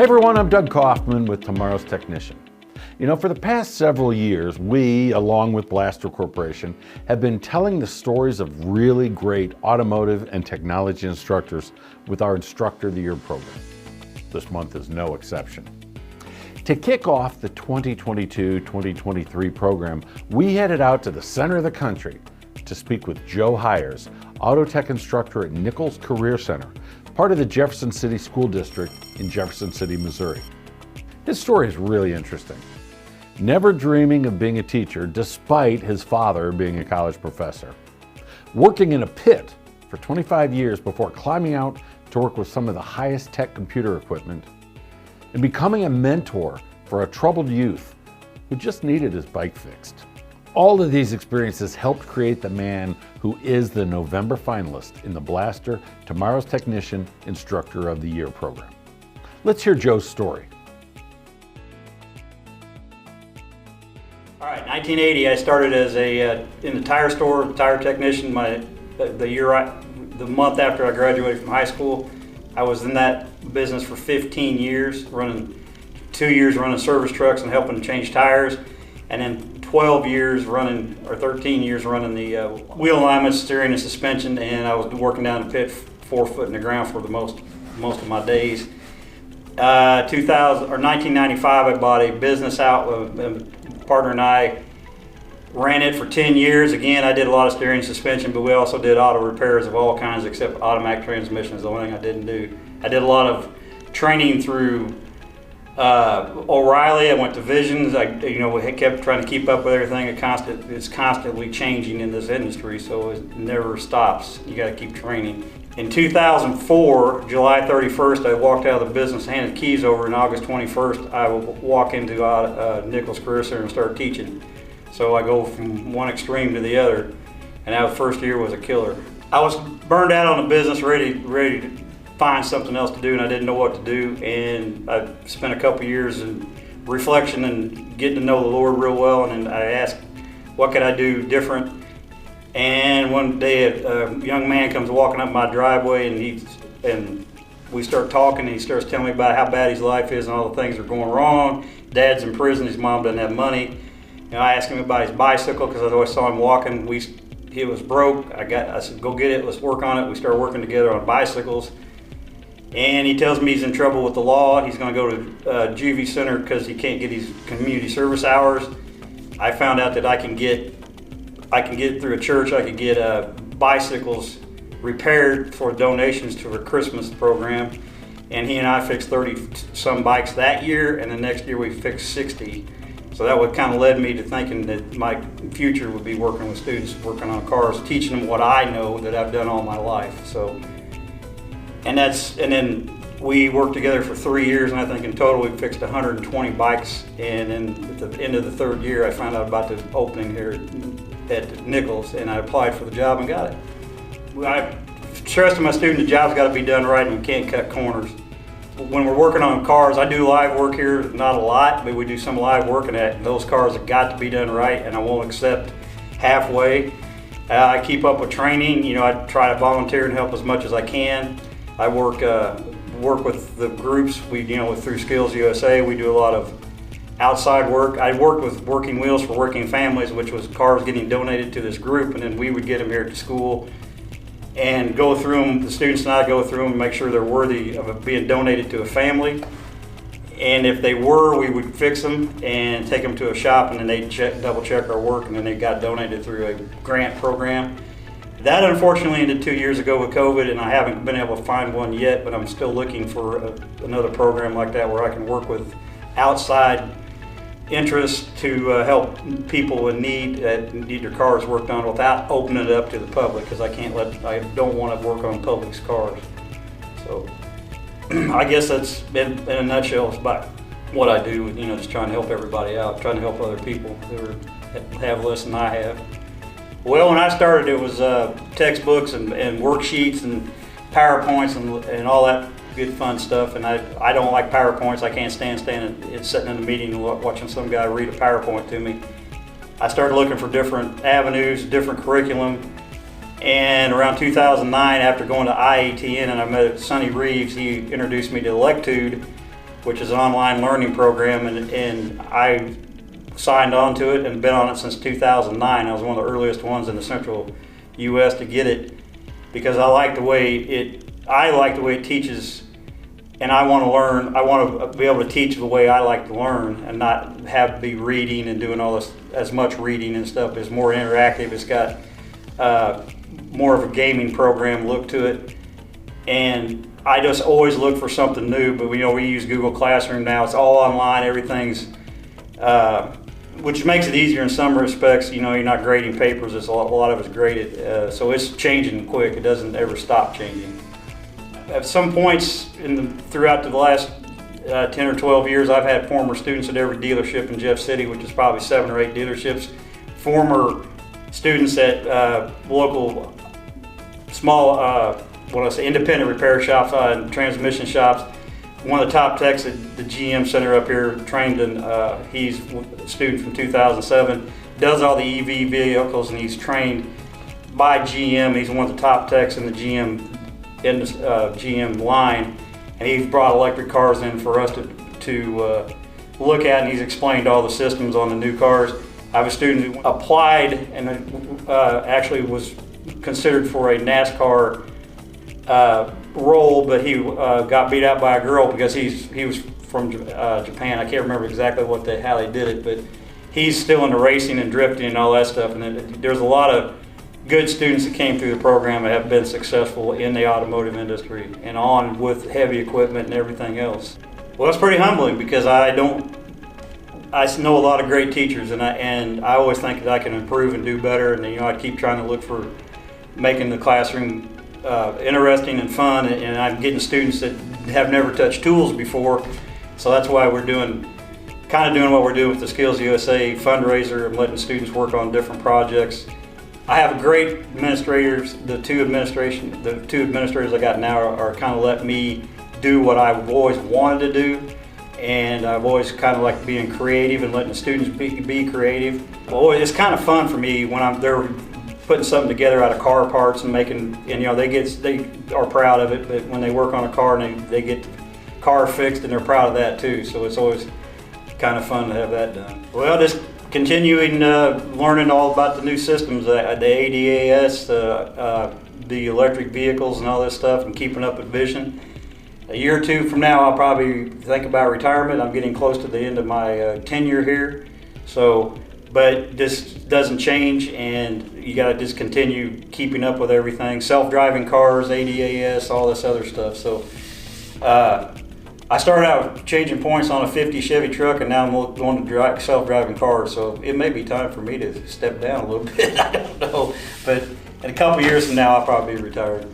everyone, I'm Doug Kaufman with Tomorrow's Technician. You know, for the past several years, we, along with Blaster Corporation, have been telling the stories of really great automotive and technology instructors with our Instructor of the Year program. This month is no exception. To kick off the 2022-2023 program, we headed out to the center of the country to speak with Joe Hires, auto tech instructor at Nichols Career Center, part of the Jefferson City School District in Jefferson City, Missouri. His story is really interesting. Never dreaming of being a teacher despite his father being a college professor. Working in a pit for 25 years before climbing out to work with some of the highest tech computer equipment, and becoming a mentor for a troubled youth who just needed his bike fixed. All of these experiences helped create the man who is the November finalist in the Blaster Tomorrow's Technician Instructor of the Year program. Let's hear Joe's story. All right, 1980, I started as in the tire store, tire technician. The month after I graduated from high school, I was in that business for 15 years, 2 years running service trucks and helping to change tires, and then 13 years running the wheel alignment, steering, and suspension. And I was working down the pit 4 foot in the ground for the most of my days. 1995, I bought a business out. A partner and I ran it for 10 years. Again, I did a lot of steering and suspension, but we also did auto repairs of all kinds except automatic transmission is the only thing I didn't do. I did a lot of training through O'Reilly. I went to Visions. We kept trying to keep up with everything. It's constantly changing in this industry, so it never stops. You got to keep training. In 2004, July 31st, I walked out of the business, handed keys over, and August 21st, I would walk into Nichols Career Center and start teaching. So I go from one extreme to the other, and that first year was a killer. I was burned out on the business, ready to find something else to do, and I didn't know what to do. And I spent a couple years in reflection and getting to know the Lord real well. And I asked, what could I do different? And one day, a young man comes walking up my driveway, and we start talking. And he starts telling me about how bad his life is and all the things that are going wrong. Dad's in prison. His mom doesn't have money. And I asked him about his bicycle because I always saw him walking. He was broke. I said, go get it. Let's work on it. We started working together on bicycles. And he tells me he's in trouble with the law. He's going to go to juvie center because he can't get his community service hours. I found out that I can get through a church. I could get bicycles repaired for donations to a Christmas program. And he and I fixed 30 some bikes that year, and the next year we fixed 60. So that would kind of led me to thinking that my future would be working with students, working on cars, teaching them what I know that I've done all my life. So. And then we worked together for 3 years, and I think in total we fixed 120 bikes. And then at the end of the third year, I found out about the opening here at Nichols, and I applied for the job and got it. I stress to my students, the job's got to be done right, and we can't cut corners. When we're working on cars, I do live work here, not a lot, but we do some live work, and those cars have got to be done right, and I won't accept halfway. I keep up with training. I try to volunteer and help as much as I can. I work with the groups. Through Skills USA, we do a lot of outside work. I worked with Working Wheels for Working Families, which was cars getting donated to this group, and then we would get them here to school and go through them. The students and I go through them and make sure they're worthy of being donated to a family. And if they were, we would fix them and take them to a shop, and then they'd double check our work, and then they got donated through a grant program. That unfortunately ended 2 years ago with COVID, and I haven't been able to find one yet, but I'm still looking for another program like that where I can work with outside interests to help people in need that need their cars worked on without opening it up to the public, because I don't want to work on public's cars. So I guess that's in a nutshell it's about what I do, just trying to help everybody out, trying to help other people who have less than I have. Well, when I started, it was textbooks and worksheets and PowerPoints and all that good fun stuff. And I don't like PowerPoints. I can't stand sitting in a meeting and watching some guy read a PowerPoint to me. I started looking for different avenues, different curriculum. And around 2009, after going to IATN and I met Sonny Reeves, he introduced me to Electude. which is an online learning program, and I signed on to it and been on it since 2009. I was one of the earliest ones in the central U.S. to get it because I like the way it teaches, and I want to learn. I want to be able to teach the way I like to learn and not have to be reading and doing all this as much reading and stuff. It's more interactive. It's got more of a gaming program look to it, and I just always look for something new. But we use Google Classroom now. It's all online. Everything's which makes it easier in some respects. You're not grading papers. A lot of it's graded, so it's changing quick. It doesn't ever stop changing. At some points throughout the last 10 or 12 years, I've had former students at every dealership in Jeff City, which is probably 7 or 8 dealerships. Former students at local small, independent repair shops and transmission shops. One of the top techs at the GM Center up here trained in, he's a student from 2007, does all the EV vehicles, and he's trained by GM. He's one of the top techs in the GM line, and he's brought electric cars in for us to look at, and he's explained all the systems on the new cars. I have a student who applied and actually was considered for a NASCAR role, but he got beat out by a girl because he was from Japan. I can't remember exactly how they did it, but he's still into racing and drifting and all that stuff. And there's a lot of good students that came through the program that have been successful in the automotive industry and on with heavy equipment and everything else. Well, it's pretty humbling because I know a lot of great teachers, and I always think that I can improve and do better. And I keep trying to look for making the classroom interesting and fun, and I'm getting students that have never touched tools before, so that's why we're doing what we're doing with the Skills USA fundraiser and letting students work on different projects. I have great administrators. The two administrators I got now are kind of letting me do what I've always wanted to do, and I've always kind of liked being creative and letting the students be creative. Well, it's kind of fun for me when they're putting something together out of car parts and making, and they are proud of it, but when they work on a car and they get the car fixed, and they're proud of that too, so it's always kind of fun to have that done. Well, just continuing learning all about the new systems, the ADAS, the electric vehicles and all this stuff, and keeping up with vision. A year or two from now, I'll probably think about retirement. I'm getting close to the end of my tenure here, but this doesn't change, and you got to just continue keeping up with everything. Self-driving cars, ADAS, all this other stuff. So I started out changing points on a 50 Chevy truck, and now I'm going to drive self-driving cars. So it may be time for me to step down a little bit. I don't know, but in a couple years from now, I'll probably be retired.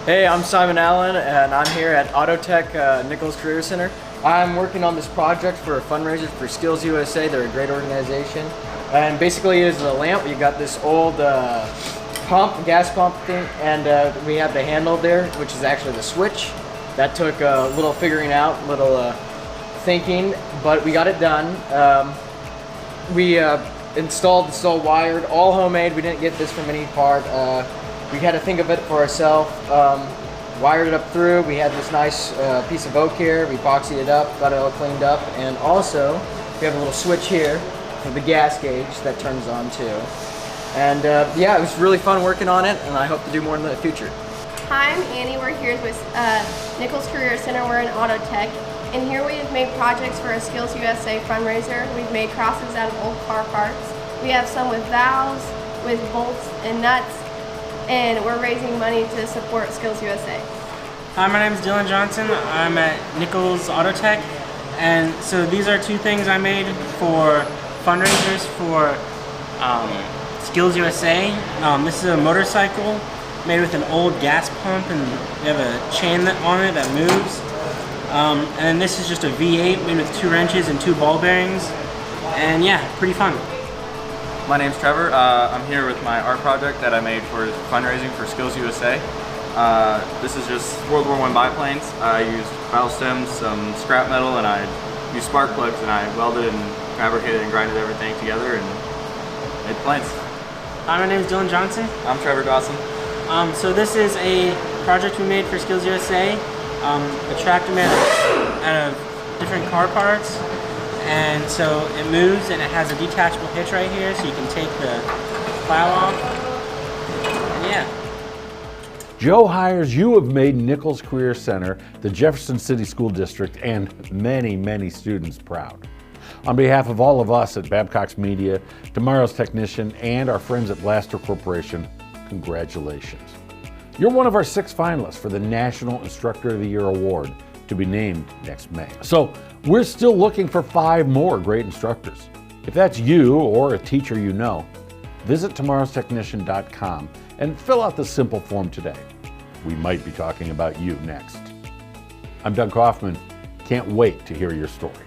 Hey, I'm Simon Allen, and I'm here at Autotech Nichols Career Center. I'm working on this project for a fundraiser for Skills USA. They're a great organization. And basically it is a lamp. You got this old gas pump thing, and we have the handle there, which is actually the switch. That took a little figuring out, thinking, but we got it done. We installed this all wired, all homemade. We didn't get this from any part. We had to think of it for ourselves. Wired it up through. We had this nice piece of oak here. We epoxied it up, got it all cleaned up, and also we have a little switch here for the gas gauge that turns on too. And yeah, it was really fun working on it, and I hope to do more in the future. Hi, I'm Annie. We're here with Nichols Career Center. We're in Auto Tech, and here we have made projects for a Skills USA fundraiser. We've made crosses out of old car parts. We have some with valves, with bolts and nuts, and we're raising money to support Skills USA. Hi, my name is Dylan Johnson. I'm at Nichols Auto Tech, and so these are two things I made for fundraisers for Skills USA. This is a motorcycle made with an old gas pump, and we have a chain on it that moves. And then this is just a V8 made with 2 wrenches and 2 ball bearings, and yeah, pretty fun. My name's Trevor. I'm here with my art project that I made for fundraising for Skills USA. This is just World War I biplanes. I used metal stems, some scrap metal, and I used spark plugs, and I welded and fabricated and grinded everything together and made planes. Hi, my name is Dylan Johnson. I'm Trevor Dawson. So this is a project we made for Skills USA. A tractor made out of different car parts, and so it moves, and it has a detachable hitch right here, so you can take the plow off. And yeah. Joe hires you have made Nichols Career Center, the Jefferson City School District, and many, many students proud. On behalf of all of us at Babcock's Media, Tomorrow's Technician, and our friends at Blaster Corporation, congratulations. You're one of our 6 finalists for the National Instructor of the Year Award, to be named next May. So we're still looking for 5 more great instructors. If that's you or a teacher you know, visit tomorrowstechnician.com and fill out the simple form today. We might be talking about you next. I'm Doug Kaufman. Can't wait to hear your story.